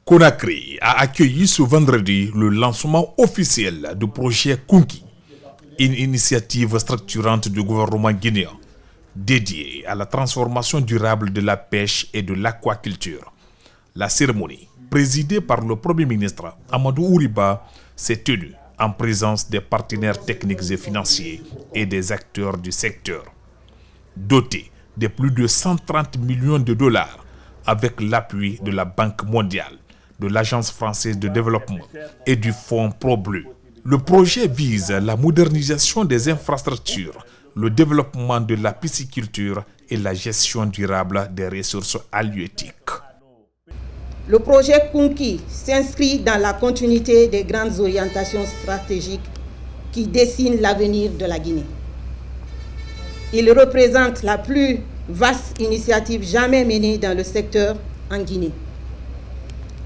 Conakry a accueilli ce vendredi le lancement officiel du projet Kounki, une initiative structurante du gouvernement guinéen dédiée à la transformation durable de la pêche et de l'aquaculture. La cérémonie, présidée par le Premier ministre Amadou Ouriba, s'est tenue en présence des partenaires techniques et financiers et des acteurs du secteur. Dotée de plus de 130 millions de dollars avec l'appui de la Banque mondiale, de l'Agence française de développement et du Fonds ProBleu. Le projet vise la modernisation des infrastructures, le développement de la pisciculture et la gestion durable des ressources halieutiques. Le projet Kounki s'inscrit dans la continuité des grandes orientations stratégiques qui dessinent l'avenir de la Guinée. Il représente la plus vaste initiative jamais menée dans le secteur en Guinée.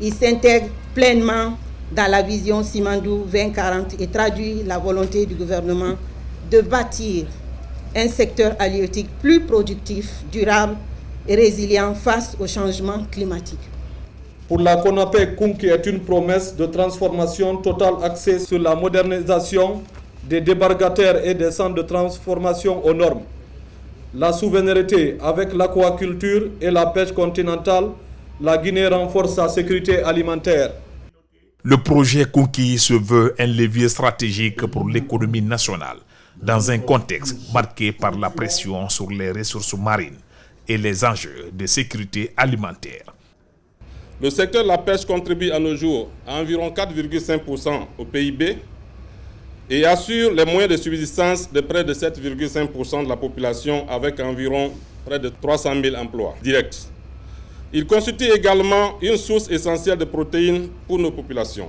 Il s'intègre pleinement dans la vision Simandou 2040 et traduit la volonté du gouvernement de bâtir un secteur halieutique plus productif, durable et résilient face au changement climatique. Pour la CONAPEC, Kounki est une promesse de transformation totale axée sur la modernisation des débarcadères et des centres de transformation aux normes. La souveraineté avec l'aquaculture et la pêche continentale, la Guinée renforce sa sécurité alimentaire. Le projet Kounki se veut un levier stratégique pour l'économie nationale, dans un contexte marqué par la pression sur les ressources marines et les enjeux de sécurité alimentaire. Le secteur de la pêche contribue à nos jours à environ 4,5% au PIB et assure les moyens de subsistance de près de 7,5% de la population avec environ près de 300 000 emplois directs. Il constitue également une source essentielle de protéines pour nos populations.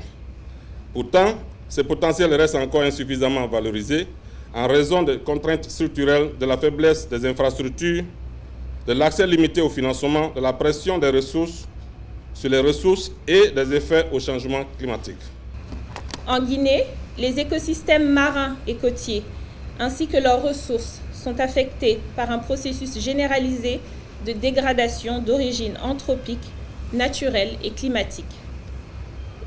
Pourtant, ce potentiel reste encore insuffisamment valorisé en raison des contraintes structurelles, de la faiblesse des infrastructures, de l'accès limité au financement, de la pression des ressources sur les ressources et des effets au changement climatique. En Guinée, les écosystèmes marins et côtiers, ainsi que leurs ressources, sont affectés par un processus généralisé de dégradation d'origine anthropique, naturelle et climatique.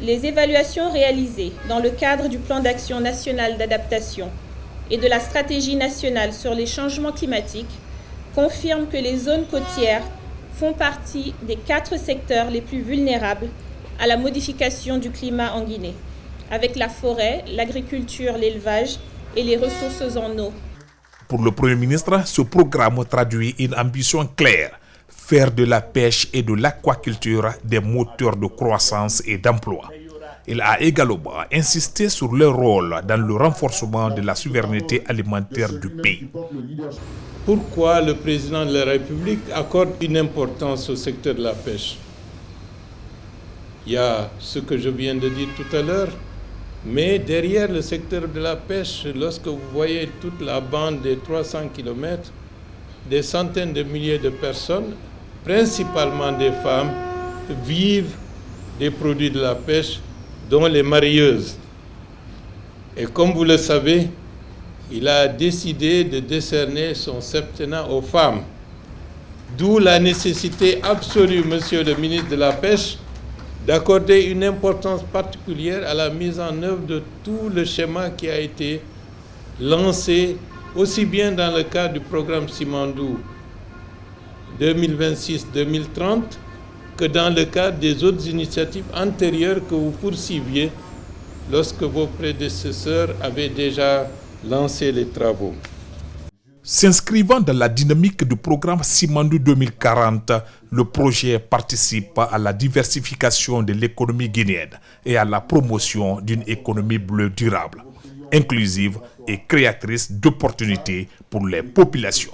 Les évaluations réalisées dans le cadre du Plan d'action national d'adaptation et de la Stratégie nationale sur les changements climatiques confirment que les zones côtières font partie des 4 secteurs les plus vulnérables à la modification du climat en Guinée, avec la forêt, l'agriculture, l'élevage et les ressources en eau. Pour le Premier ministre, ce programme traduit une ambition claire, faire de la pêche et de l'aquaculture des moteurs de croissance et d'emploi. Il a également insisté sur leur rôle dans le renforcement de la souveraineté alimentaire du pays. Pourquoi le président de la République accorde une importance au secteur de la pêche? Il y a ce que je viens de dire tout à l'heure, mais derrière le secteur de la pêche, lorsque vous voyez toute la bande des 300 km, des centaines de milliers de personnes, principalement des femmes, vivent des produits de la pêche, dont les marieuses. Et comme vous le savez, il a décidé de décerner son septennat aux femmes. D'où la nécessité absolue, monsieur le ministre de la Pêche, d'accorder une importance particulière à la mise en œuvre de tout le schéma qui a été lancé, aussi bien dans le cadre du programme Simandou 2026-2030, que dans le cadre des autres initiatives antérieures que vous poursuiviez lorsque vos prédécesseurs avaient déjà lancé les travaux. S'inscrivant dans la dynamique du programme Simandou 2040, le projet participe à la diversification de l'économie guinéenne et à la promotion d'une économie bleue durable, inclusive et créatrice d'opportunités pour les populations.